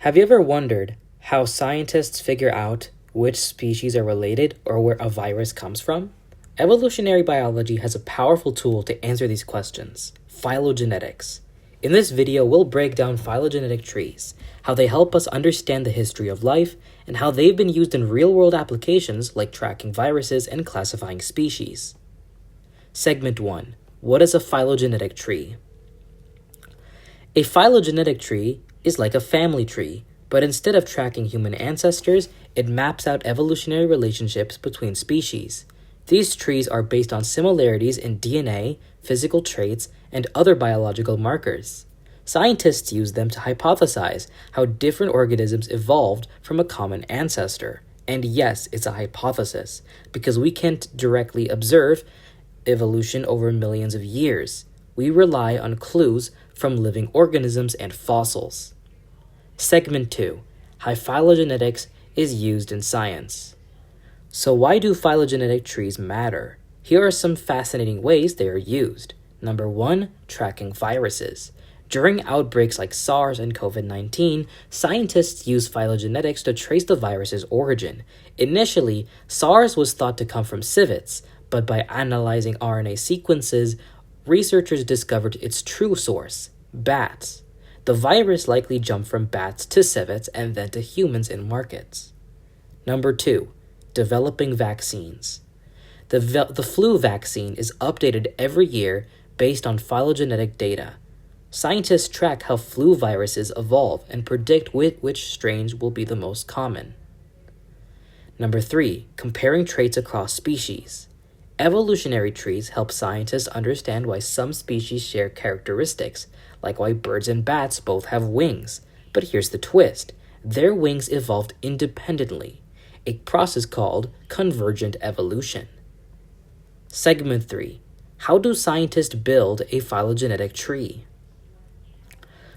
Have you ever wondered how scientists figure out which species are related or where a virus comes from? Evolutionary biology has a powerful tool to answer these questions: phylogenetics. In this video, we'll break down phylogenetic trees, how they help us understand the history of life, and how they've been used in real-world applications like tracking viruses and classifying species. Segment 1. What is a phylogenetic tree? A phylogenetic tree is like a family tree, but instead of tracking human ancestors, it maps out evolutionary relationships between species. These trees are based on similarities in DNA, physical traits, and other biological markers. Scientists use them to hypothesize how different organisms evolved from a common ancestor. And yes, it's a hypothesis, because we can't directly observe evolution over millions of years. We rely on clues from living organisms and fossils. Segment 2. How phylogenetics is used in science. So why do phylogenetic trees matter? Here are some fascinating ways they are used. Number 1. Tracking viruses. During outbreaks like SARS and COVID-19, scientists used phylogenetics to trace the virus's origin. Initially, SARS was thought to come from civets, but by analyzing RNA sequences, researchers discovered its true source: bats. The virus likely jumped from bats to civets and then to humans in markets. Number 2. Developing vaccines. The flu vaccine is updated every year based on phylogenetic data. Scientists track how flu viruses evolve and predict which strains will be the most common. Number 3. Comparing traits across species. Evolutionary trees help scientists understand why some species share characteristics, like why birds and bats both have wings. But here's the twist: their wings evolved independently, a process called convergent evolution. Segment 3. How do scientists build a phylogenetic tree?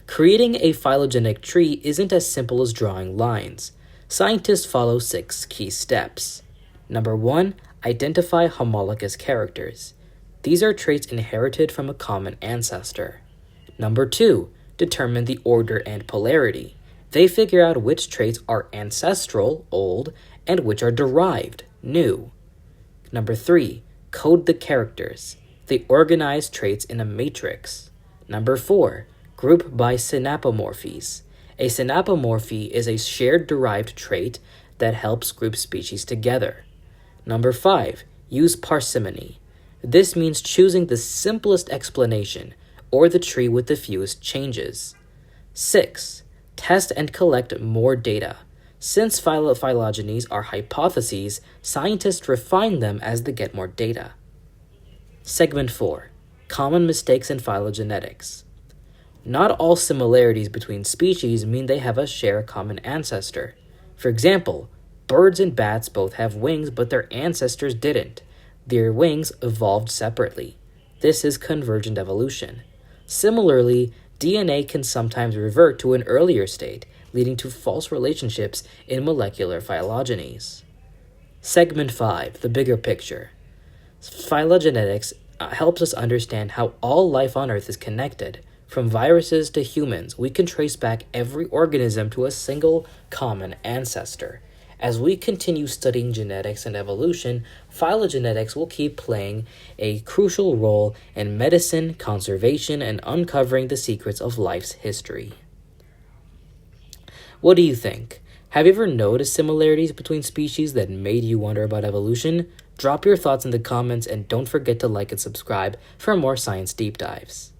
Creating a phylogenetic tree isn't as simple as drawing lines. Scientists follow 6 key steps. Number 1. Identify homologous characters. These are traits inherited from a common ancestor. Number 2. Determine the order and polarity. They figure out which traits are ancestral, old, and which are derived, new. Number 3. Code the characters. They organize traits in a matrix. Number 4. Group by synapomorphies. A synapomorphy is a shared derived trait that helps group species together. Number 5. Use parsimony. This means choosing the simplest explanation, or the tree with the fewest changes. 6. Test and collect more data. Since phylogenies are hypotheses, scientists refine them as they get more data. Segment 4. Common mistakes in phylogenetics. Not all similarities between species mean they share a common ancestor. For example, birds and bats both have wings, but their ancestors didn't. Their wings evolved separately. This is convergent evolution. Similarly, DNA can sometimes revert to an earlier state, leading to false relationships in molecular phylogenies. Segment 5. The bigger picture. Phylogenetics helps us understand how all life on Earth is connected. From viruses to humans, we can trace back every organism to a single common ancestor. As we continue studying genetics and evolution, phylogenetics will keep playing a crucial role in medicine, conservation, and uncovering the secrets of life's history. What do you think? Have you ever noticed similarities between species that made you wonder about evolution? Drop your thoughts in the comments and don't forget to like and subscribe for more science deep dives.